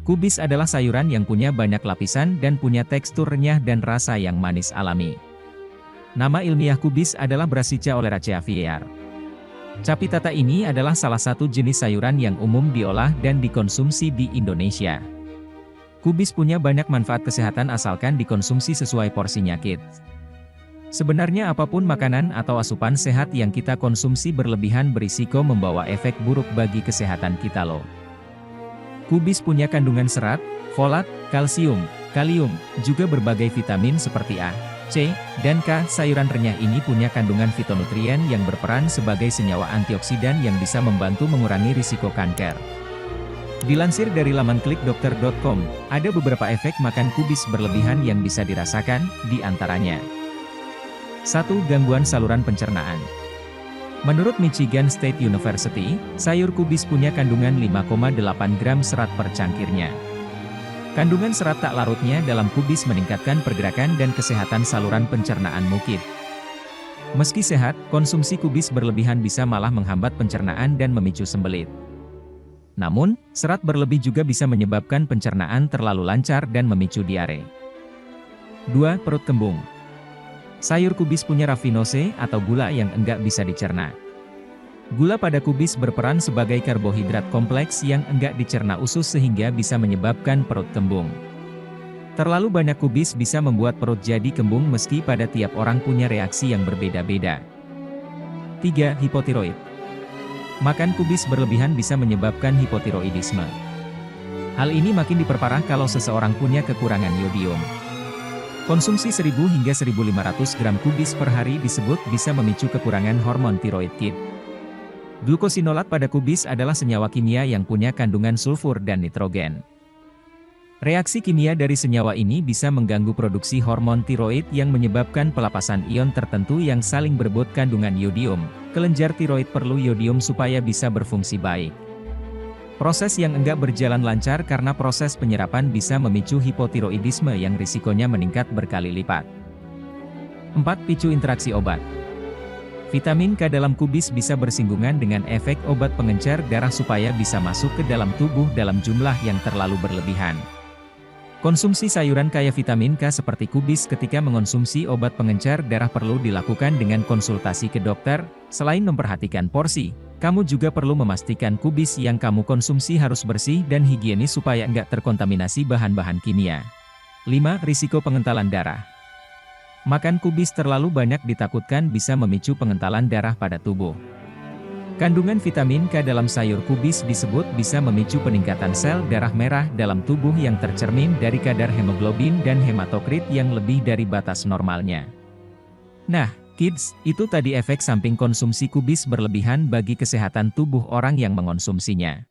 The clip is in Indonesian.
Kubis adalah sayuran yang punya banyak lapisan dan punya tekstur renyah dan rasa yang manis alami. Nama ilmiah kubis adalah Brassica oleracea var. Capitata ini adalah salah satu jenis sayuran yang umum diolah dan dikonsumsi di Indonesia. Kubis punya banyak manfaat kesehatan asalkan dikonsumsi sesuai porsinya, kids. Sebenarnya apapun makanan atau asupan sehat yang kita konsumsi berlebihan berisiko membawa efek buruk bagi kesehatan kita loh. Kubis punya kandungan serat, folat, kalsium, kalium, juga berbagai vitamin seperti A, C, dan K. Sayuran renyah ini punya kandungan fitonutrien yang berperan sebagai senyawa antioksidan yang bisa membantu mengurangi risiko kanker. Dilansir dari laman klikdokter.com, ada beberapa efek makan kubis berlebihan yang bisa dirasakan, di antaranya 1. Gangguan saluran pencernaan. Menurut Michigan State University, sayur kubis punya kandungan 5,8 gram serat per cangkirnya. Kandungan serat tak larutnya dalam kubis meningkatkan pergerakan dan kesehatan saluran pencernaan mukid. Meski sehat, konsumsi kubis berlebihan bisa malah menghambat pencernaan dan memicu sembelit. Namun, serat berlebih juga bisa menyebabkan pencernaan terlalu lancar dan memicu diare. 2. Perut kembung. Sayur kubis punya raffinose atau gula yang enggak bisa dicerna. Gula pada kubis berperan sebagai karbohidrat kompleks yang enggak dicerna usus sehingga bisa menyebabkan perut kembung. Terlalu banyak kubis bisa membuat perut jadi kembung meski pada tiap orang punya reaksi yang berbeda-beda. 3. Hipotiroid. Makan kubis berlebihan bisa menyebabkan hipotiroidisme. Hal ini makin diperparah kalau seseorang punya kekurangan yodium. Konsumsi 1000 hingga 1500 gram kubis per hari disebut bisa memicu kekurangan hormon tiroid, kid. Glukosinolat pada kubis adalah senyawa kimia yang punya kandungan sulfur dan nitrogen. Reaksi kimia dari senyawa ini bisa mengganggu produksi hormon tiroid yang menyebabkan pelepasan ion tertentu yang saling berebut kandungan yodium. Kelenjar tiroid perlu yodium supaya bisa berfungsi baik. Proses yang enggak berjalan lancar karena proses penyerapan bisa memicu hipotiroidisme yang risikonya meningkat berkali lipat. 4. Picu interaksi obat. Vitamin K dalam kubis bisa bersinggungan dengan efek obat pengencer darah supaya bisa masuk ke dalam tubuh dalam jumlah yang terlalu berlebihan. Konsumsi sayuran kaya vitamin K seperti kubis ketika mengonsumsi obat pengencer darah perlu dilakukan dengan konsultasi ke dokter. Selain memperhatikan porsi, kamu juga perlu memastikan kubis yang kamu konsumsi harus bersih dan higienis supaya enggak terkontaminasi bahan-bahan kimia. 5. Risiko pengentalan darah. Makan kubis terlalu banyak ditakutkan bisa memicu pengentalan darah pada tubuh. Kandungan vitamin K dalam sayur kubis disebut bisa memicu peningkatan sel darah merah dalam tubuh yang tercermin dari kadar hemoglobin dan hematokrit yang lebih dari batas normalnya. Nah, kids, itu tadi efek samping konsumsi kubis berlebihan bagi kesehatan tubuh orang yang mengonsumsinya.